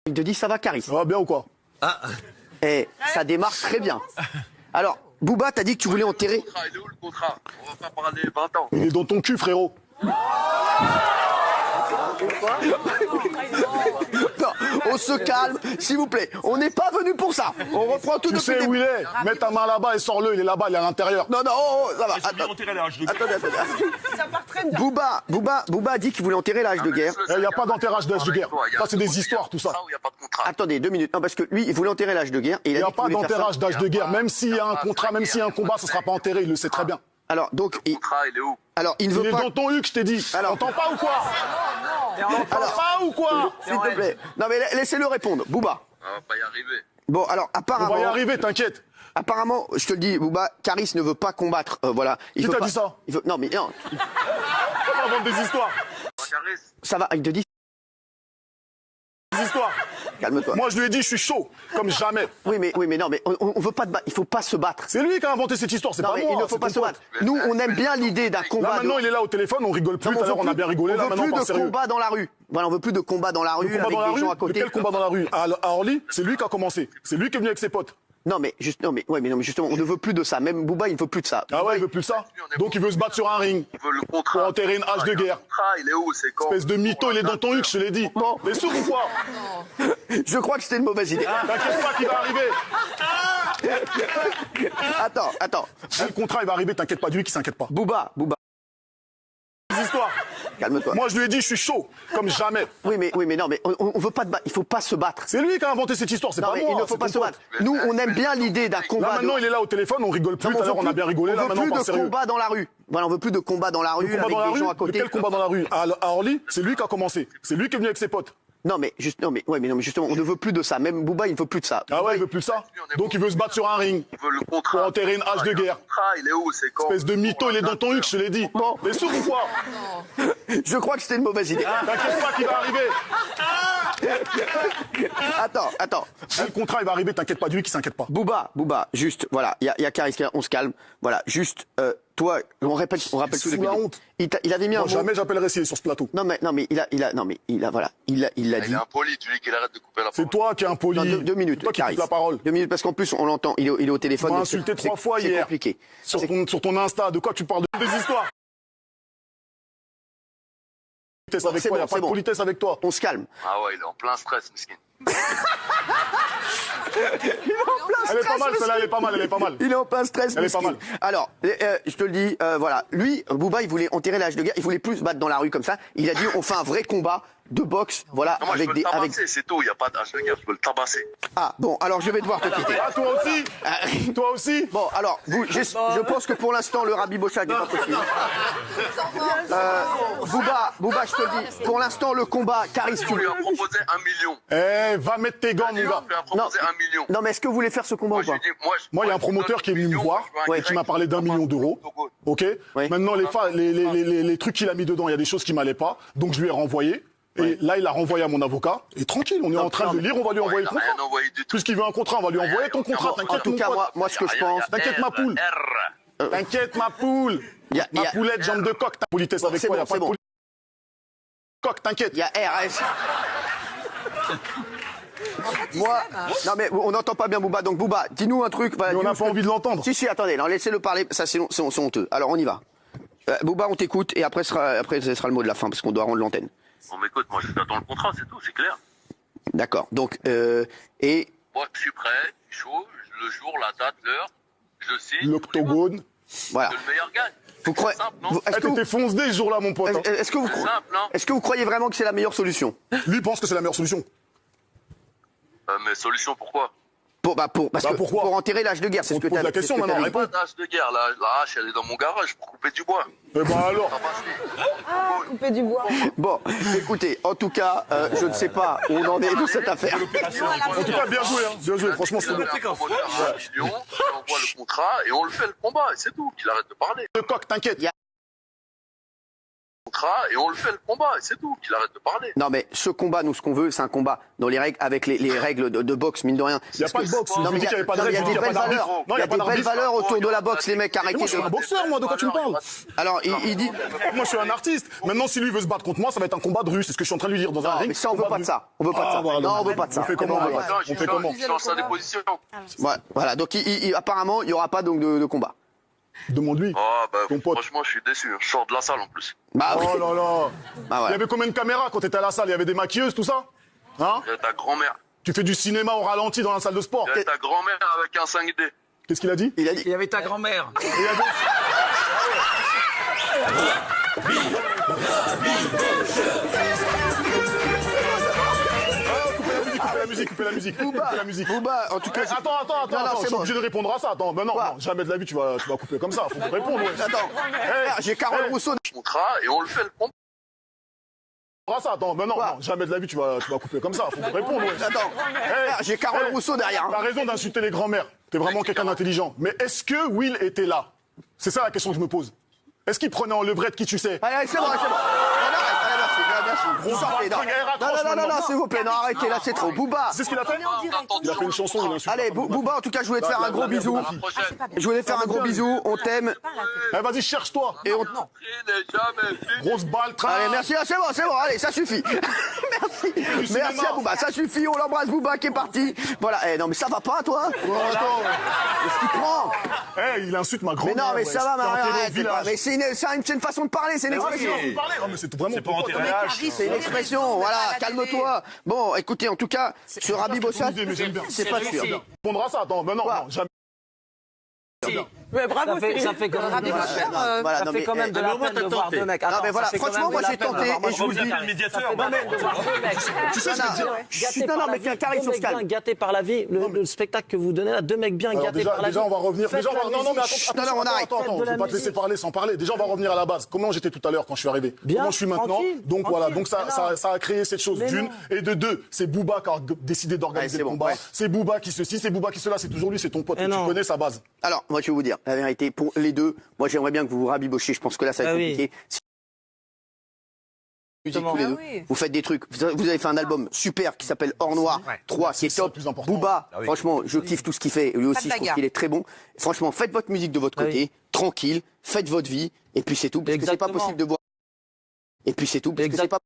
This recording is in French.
Il te dit ça va, Caris. Ça va bien ou quoi? Et ça démarre très bien. Alors, Booba, t'as dit que tu voulais enterrer. Le contrat, il est où le contrat? On va pas parler 20 ans. Il est dans ton cul, frérot. Non, on se calme, s'il vous plaît. On n'est pas venu pour ça. On reprend tout Tu depuis le sais où début. il est? Mets ta main là-bas et sors-le, il est là-bas, il est à l'intérieur. Non, non, oh, ça va. Attendez. Ça part très bien. Booba a dit qu'il voulait enterrer l'âge de guerre. Il n'y a pas d'enterrage d'âge de guerre. Ça, c'est des histoires, tout ça. Où il n'y a pas de contrat. Attendez, 2 minutes. Non, parce que lui, il voulait enterrer l'âge de guerre. Et Il n'y a dit qu'il pas voulait faire ça. d'enterrage d'âge de guerre. Même s'il y a un contrat, même s'il y a un combat, ça ne sera pas enterré, il le sait très bien. Alors, donc, Le contrat, il est où? il ne Il veut est pas. dans ton huc, je t'ai dit. Alors- T'entends pas ou quoi? T'entends pas ou quoi? S'il te plaît. Non, mais laissez-le répondre. Booba. On va pas y arriver. Bon, alors, On va y apparemment. arriver, t'inquiète. Apparemment, je te le dis, Booba, Caris ne veut pas combattre. Voilà. Qui t'a dit ça? Non, mais non. On va vendre des histoires. Caris, Ça va. Il te dit. Des histoires. Calme-toi. Moi, je lui ai dit, je suis chaud, comme jamais. Oui, mais non, mais on veut pas te battre. Il faut pas se battre. C'est lui qui a inventé cette histoire, c'est Non, pas mais moi. il ne faut c'est pas ton se pote. battre. Nous, on aime bien l'idée d'un Là, combat. maintenant, il est là au téléphone, on rigole plus. Non, Tout à l'heure, on a bien rigolé. Là, On veut maintenant, on plus parle de sérieux. combat dans la rue. Voilà, on veut plus de combat dans la rue Combat avec dans la des gens à rue? Mais côté. quel combat dans la rue? À Orly, c'est lui qui a commencé. C'est lui qui est venu avec ses potes. Non, mais justement, on ne veut plus de ça. Même Booba, il ne veut plus de ça. Ah ouais, il veut plus de ça? Donc il veut se battre sur un ring. il veut le contrat. Pour enterrer une hache de guerre. Le contrat, il est où? C'est quand? Espèce de mytho, il est dans ton huc, je te l'ai dit. Bon. Mais sûr ou quoi? Je crois que c'était une mauvaise idée. T'inquiète pas qu'il va arriver. Attends. Le contrat, il va arriver, t'inquiète pas, lui qui s'inquiète pas. Booba, Des histoires. calme-toi. Moi, je lui ai dit, je suis chaud, comme jamais. Oui, mais non, mais on veut pas te battre. Il faut pas se battre. C'est lui qui a inventé cette histoire, c'est Non, pas mais moi. il ne faut c'est pas ton se pote. battre. Nous, on aime bien l'idée d'un Là, combat. maintenant, il est là au téléphone, on rigole plus. Non, Tout à l'heure, on a bien rigolé. Là, On veut maintenant, on plus parle de sérieux. combat dans la rue. Voilà, on veut plus de combat dans la rue Combat avec dans la des rue? gens à Mais côté. quel combat dans la rue? À Orly, c'est lui qui a commencé. C'est lui qui est venu avec ses potes. Non, mais justement, on ne veut plus de ça. Même Booba, il ne veut plus de ça. Ah ouais, il veut plus de ça? Donc il veut se battre sur un ring. Il veut le contrat. Pour enterrer une hache de guerre. Le contrat, il est où? C'est quand? Espèce de mytho, il est dans ton huc, je te l'ai dit. Bon. Mais sûr ou quoi? Je crois que c'était une mauvaise idée. T'inquiète pas qu'il va arriver. Attends. Le contrat, il va arriver, t'inquiète pas, lui qui s'inquiète pas. Booba, juste, voilà, il y a Caris, on se calme. Voilà, juste, toi, on rappelle tout Sous depuis la le début. honte. Il avait mis un Moi, mot. jamais j'appellerai s'il est sur ce plateau. Non, mais il l'a Il dit. est impoli, tu dis qu'il arrête de couper la C'est parole. toi qui es impoli. Non, 2 minutes. C'est toi qui Caris. coupes la parole. 2 minutes, parce qu'en plus, on l'entend, il est au téléphone. Tu m'as donc insulté c'est- 3 fois c'est hier. compliqué. Sur ton Insta, de quoi tu parles? Des histoires. Politesse avec c'est toi, bon, y a pas c'est de bon. politesse avec toi. On se calme. Ah ouais, il est en plein stress, miskin. Elle est pas mal, celle-là, elle est pas mal, elle est pas mal. Il est en plein stress. Elle est pas mesquin. mal. Alors, je te le dis, voilà. Lui, Booba, il voulait enterrer l'âge de guerre. Il voulait plus se battre dans la rue comme ça. Il a dit, on fait un vrai combat de boxe, voilà, Non, moi, je avec veux le des, avec. tabasser, c'est tout. Il n'y a pas d'âge de guerre, je veux le tabasser. Ah, bon, alors je vais devoir te quitter. Ah, toi aussi? Toi aussi? Bon, alors, je pense que pour l'instant, le rabibochage n'est pas possible. Booba, je te le dis, pour l'instant, le combat, Caris, tu On lui veux. a proposé 1 million. Eh, va mettre tes gants, mon On lui gars. a proposé 1 million. Non, mais est-ce que vous voulez faire ce combat Moi, ou je pas lui dis, Moi, il y a un promoteur qui est venu me voir, qui m'a parlé d'1 million d'euros. Ok? Oui. Maintenant, les trucs qu'il a mis dedans, il y a des choses qui m'allaient pas. Donc, je lui ai renvoyé. Et là, il a renvoyé à mon avocat. Et tranquille, on est en train de lire, on va lui envoyer le Il n'a contrat. rien envoyé du tout. Puisqu'il veut un contrat, on va lui envoyer ton contrat. En T'inquiète, tout mon cas, pote. moi, ce que je pense. T'inquiète, ma poule. T'inquiète, ma poule. Y a- Ma poulette, jambe de coq. Ta politesse avec c'est toi, bon, y a pas c'est de bon. politesse. Coq, t'inquiète. Il y a RS. Moi, non mais on n'entend pas bien Booba, donc Booba, dis-nous un truc. Voilà, Mais on dis-nous n'a ce pas que- envie de l'entendre. Si, attendez, non, laissez-le parler, ça c'est honteux. Alors on y va. Booba, on t'écoute et après ce sera le mot de la fin parce qu'on doit rendre l'antenne. Bon, mais écoute, moi, je t'attends le contrat, c'est tout, c'est clair. D'accord. Donc et Moi, je suis prêt, je suis chaud, le jour, la date, l'heure, je signe. L'octogone. voilà. Que le meilleur gagne. Vous croyez C'est simple, non? vous- Eh, t'étais fonce-dé ce jour-là, mon pote. hein. est-ce que vous C'est simple, non? est-ce que vous croyez vraiment que c'est la meilleure solution? Lui pense que c'est la meilleure solution. Mais solution, pourquoi? Parce que pourquoi pour enterrer l'âge de guerre, c'est On ce que te pose t'as la question c'est ce que maintenant, t'as dit. Pas d'âge de guerre, la hache, elle est dans mon garage pour couper du bois. Eh ben alors. Tabasser. Couper du bois. Bon, écoutez, en tout cas, je ne sais pas où on en est de cette affaire. En tout cas, bien joué, hein. Bien joué, franchement, c'est Il bon. avait un promoteur à 1 million, on envoie le contrat et on le fait le combat, et c'est tout, qu'il arrête de parler. Le coq, t'inquiète. contrat et on le fait le combat, et c'est tout, qu'il arrête de parler. Non, mais ce combat, nous, ce qu'on veut, c'est un combat dans les règles, avec les règles de boxe, mine de rien. Il n'y a pas de boxe. Non, mais il y a des belles valeurs. Il y a des belles valeurs autour de la boxe, les mecs, arrêtez Moi, je suis un boxeur, moi, de quoi tu me parles? Alors, il dit. Moi, je suis un artiste. Maintenant, si lui veut se battre contre moi, ça va être un combat de rue. C'est ce que je suis en train de lui dire dans un Non, ring. mais ça, on veut pas de ça. On veut pas de ça. voilà. Non, on veut pas de ça. On fait comment? On fait comment? Je change sa déposition. Ouais, voilà, donc apparemment, il n'y aura pas donc de combat. Demande-lui. Oh, bah, Ton pote. franchement, je suis déçu. Je sors de la salle en plus. Bah oui. Oh là là. Bah Il y voilà. avait combien de caméras quand t'étais à la salle? Il y avait des maquilleuses, tout ça? Hein? Il y a ta grand-mère. Tu fais du cinéma au ralenti dans la salle de sport? Il y a ta grand-mère avec un 5D. Qu'est-ce qu'il a dit? Il a dit. Il y avait ta grand-mère. Et il y avait- Coupez la musique. Booba, en tout cas. Attends, Non, je suis bon. obligé de répondre à ça. Attends, ben non, Quoi non, jamais de la vie tu vas couper comme ça. Faut me répondre. Ouais. Attends, frère, j'ai Carole Rousseau. Contrat et on le fait le combat. Attends, ben non, Quoi non, jamais de la vie tu vas couper comme ça. Faut me répondre. Ouais. Attends, frère, j'ai Carole Rousseau derrière. T'as raison d'insulter les grands-mères. T'es vraiment quelqu'un d'intelligent. Mais est-ce que Will était là? C'est ça la question que je me pose. Est-ce qu'il prenait en levrette qui tu sais? Allez, c'est bon, c'est bon. Allez, arrête, merci. Vous sortez, non. Non, s'il vous plaît, non, arrêtez, là, c'est trop. Booba. C'est ce qu'il a fait? Il a fait une chanson, il insulte. Allez, Booba, en tout cas, je voulais te faire un gros bisou. À la prochaine. Je voulais te faire un gros bisou, on t'aime. Eh, vas-y, cherche-toi. Et on... Il n'est jamais fini. Grosse balle, train. Allez, merci, c'est bon, allez, ça suffit. Merci à Booba, ça suffit, on l'embrasse, Booba qui est parti. Voilà, non, mais ça va pas, toi? Attends. Qu'est-ce qu'il prend? Eh, il insulte ma Mais grand-mère. non, mais ouais. ça va, T'es enterré au arrête, village. mais c'est une façon de parler, c'est une expression. Non, mais c'est vraiment pas enterré. C'est une expression, voilà, calme-toi. Bon, écoutez, en tout cas, sur Habib Bossat, mais j'aime bien. c'est pas sûr. Répondre à ça, attends, ben non, Quoi non, jamais. Mais bravo, Ça fait quand même, Voilà, ça non, fait mais, quand même de mais la au moins, peine de t'as voir tenté. deux mecs. Non, mais voilà, Ça fait quand franchement, même moi de la j'ai peine tenté de voir- et je vous le dis. Reviens le Ça médiateur. fait quand même de voir deux mecs. Tu sais ce que je veux dire? Gâtés Non, par mais la vie, Carré, deux sur mecs ce calme. bien gâtés par la vie, le spectacle que vous donnez là, deux mecs bien Alors gâtés par la vie. déjà, on va revenir. Faites Déjà, de la non, mais musique. attends, Non, on arrête. attends, Faites de je la vais pas te laisser musique. parler sans parler. Déjà, on va revenir à la base. Comment j'étais tout à l'heure quand je suis arrivé? Bien, Comment je suis maintenant? tranquille, Donc voilà, tranquille. donc ça a créé cette chose Mais d'une non. et de deux. C'est Booba qui a décidé d'organiser Allez, c'est le bon, combat. ouais. C'est Booba qui ceci, c'est Booba qui cela. C'est toujours lui, c'est ton pote. Mais Tu non. connais sa base. Alors, moi je vais vous dire, la vérité, pour les deux, moi j'aimerais bien que vous vous rabibochiez, je pense que là ça va être Ah oui. compliqué. Musique tous les deux. Ah oui. Vous faites des trucs. Vous avez fait un album super qui s'appelle Hors Noir 3, qui est C'est ça le top. plus important. Booba, Ah oui. franchement, je kiffe tout ce qu'il fait. Lui aussi, je trouve bagarre. qu'il est très bon. Franchement, faites votre musique de votre Ah côté, oui. tranquille, faites votre vie, et puis c'est tout. Parce que c'est pas Exactement. possible de voir. Et puis c'est tout. Parce que c'est pas